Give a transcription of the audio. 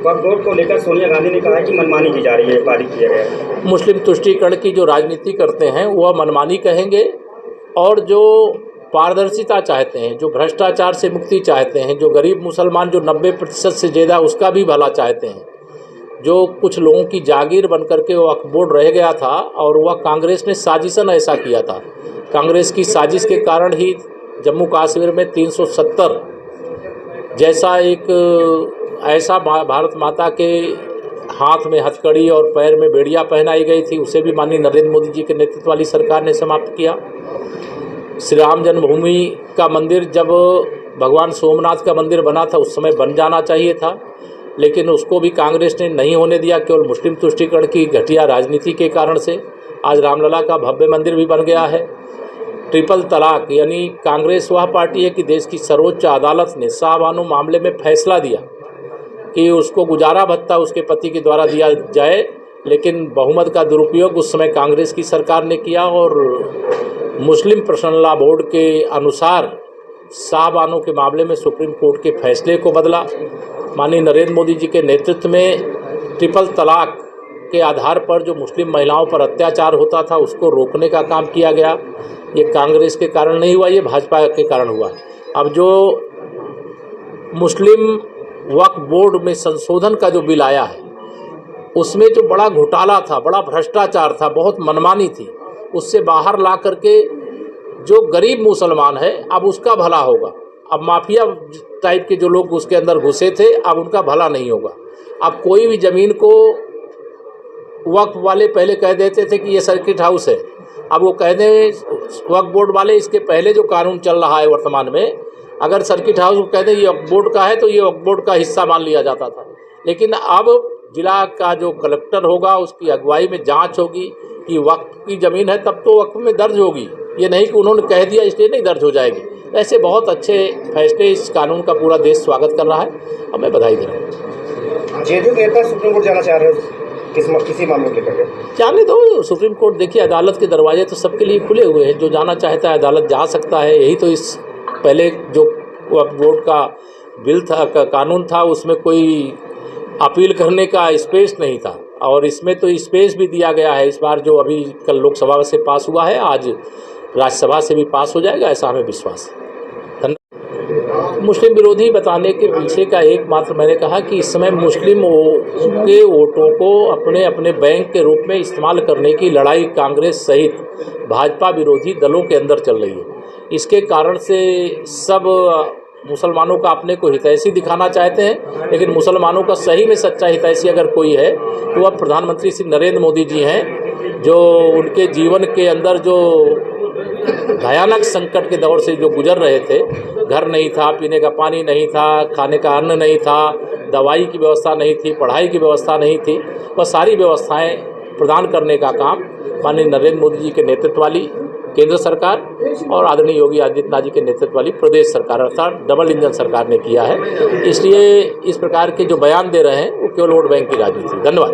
वक्फ board को लेकर सोनिया गांधी ने कहा है कि मनमानी की जा रही है, पारित किया गया है। मुस्लिम तुष्टीकरण की जो राजनीति करते हैं वह मनमानी कहेंगे, और जो पारदर्शिता चाहते हैं, जो भ्रष्टाचार से मुक्ति चाहते हैं, जो गरीब मुसलमान जो 90% से ज़्यादा उसका भी भला चाहते हैं, जो कुछ लोगों की जागीर बन करके वक्फ बोर्ड रह गया था और वह कांग्रेस ने साजिशन ऐसा किया था। कांग्रेस की साजिश के कारण ही जम्मू कश्मीर में 370 जैसा एक ऐसा भारत माता के हाथ में हथकड़ी और पैर में बेड़िया पहनाई गई थी, उसे भी माननीय नरेंद्र मोदी जी के नेतृत्व वाली सरकार ने समाप्त किया। श्री राम जन्मभूमि का मंदिर जब भगवान सोमनाथ का मंदिर बना था उस समय बन जाना चाहिए था, लेकिन उसको भी कांग्रेस ने नहीं होने दिया। केवल मुस्लिम तुष्टीकरण की घटिया राजनीति के कारण से आज रामलला का भव्य मंदिर भी बन गया है। ट्रिपल तलाक, यानी कांग्रेस वह पार्टी है कि देश की सर्वोच्च अदालत ने शाहबानो मामले में फैसला दिया कि उसको गुजारा भत्ता उसके पति के द्वारा दिया जाए, लेकिन बहुमत का दुरुपयोग उस समय कांग्रेस की सरकार ने किया और मुस्लिम पर्सनल लॉ बोर्ड के अनुसार शाहबानो के मामले में सुप्रीम कोर्ट के फैसले को बदला। माननीय नरेंद्र मोदी जी के नेतृत्व में ट्रिपल तलाक के आधार पर जो मुस्लिम महिलाओं पर अत्याचार होता था उसको रोकने का काम किया गया। ये कांग्रेस के कारण नहीं हुआ, ये भाजपा के कारण हुआ। अब जो मुस्लिम वक्फ बोर्ड में संशोधन का जो बिल आया है उसमें जो बड़ा घोटाला था, बड़ा भ्रष्टाचार था, बहुत मनमानी थी, उससे बाहर ला करके जो गरीब मुसलमान है अब उसका भला होगा। अब माफिया टाइप के जो लोग उसके अंदर घुसे थे अब उनका भला नहीं होगा। अब कोई भी ज़मीन को वक्फ वाले पहले कह देते थे कि ये सर्किट हाउस है, अब वो कह दें वक्फ बोर्ड वाले, इसके पहले जो कानून चल रहा है वर्तमान में, अगर सर्किट हाउस को कह दें ये वक्फ बोर्ड का है तो ये वक्फ बोर्ड का हिस्सा मान लिया जाता था। लेकिन अब जिला का जो कलेक्टर होगा उसकी अगुवाई में जांच होगी कि वक्फ की ज़मीन है तब तो वक्फ में दर्ज होगी, ये नहीं कि उन्होंने कह दिया इसलिए नहीं दर्ज हो जाएगी। ऐसे बहुत अच्छे फैसले इस कानून का पूरा देश स्वागत कर रहा है और मैं बधाई दे रहा हूँ। जेडीयू के नेता सुप्रीम कोर्ट जाना चाह रहे हो किसी मामले को लेकर? जाने दो, सुप्रीम कोर्ट देखिए, अदालत के दरवाजे तो सबके लिए खुले हुए हैं, जो जाना चाहता है अदालत जा सकता है। यही तो इस पहले जो वक्फ बोर्ड का बिल था, कानून था, उसमें कोई अपील करने का स्पेस नहीं था और इसमें तो स्पेस भी दिया गया है। इस बार जो अभी कल लोकसभा से पास हुआ है, आज राज्यसभा से भी पास हो जाएगा, ऐसा हमें विश्वास है। मुस्लिम विरोधी बताने के पीछे का एकमात्र मैंने कहा कि इस समय मुस्लिम के वोटों को अपने अपने बैंक के रूप में इस्तेमाल करने की लड़ाई कांग्रेस सहित भाजपा विरोधी दलों के अंदर चल रही है। इसके कारण से सब मुसलमानों का अपने को हितैषी दिखाना चाहते हैं, लेकिन मुसलमानों का सही में सच्चा हितैषी अगर कोई है तो वह प्रधानमंत्री श्री नरेंद्र मोदी जी हैं, जो उनके जीवन के अंदर जो भयानक संकट के दौर से जो गुजर रहे थे, घर नहीं था, पीने का पानी नहीं था, खाने का अन्न नहीं था, दवाई की व्यवस्था नहीं थी, पढ़ाई की व्यवस्था नहीं थी, वह सारी व्यवस्थाएं प्रदान करने का काम माननीय नरेंद्र मोदी जी के नेतृत्व वाली केंद्र सरकार और आदरणीय योगी आदित्यनाथ जी के नेतृत्व वाली प्रदेश सरकार अर्थात डबल इंजन सरकार ने किया है। इसलिए इस प्रकार के जो बयान दे रहे हैं वो केवल वोट बैंक की राजनीति। धन्यवाद।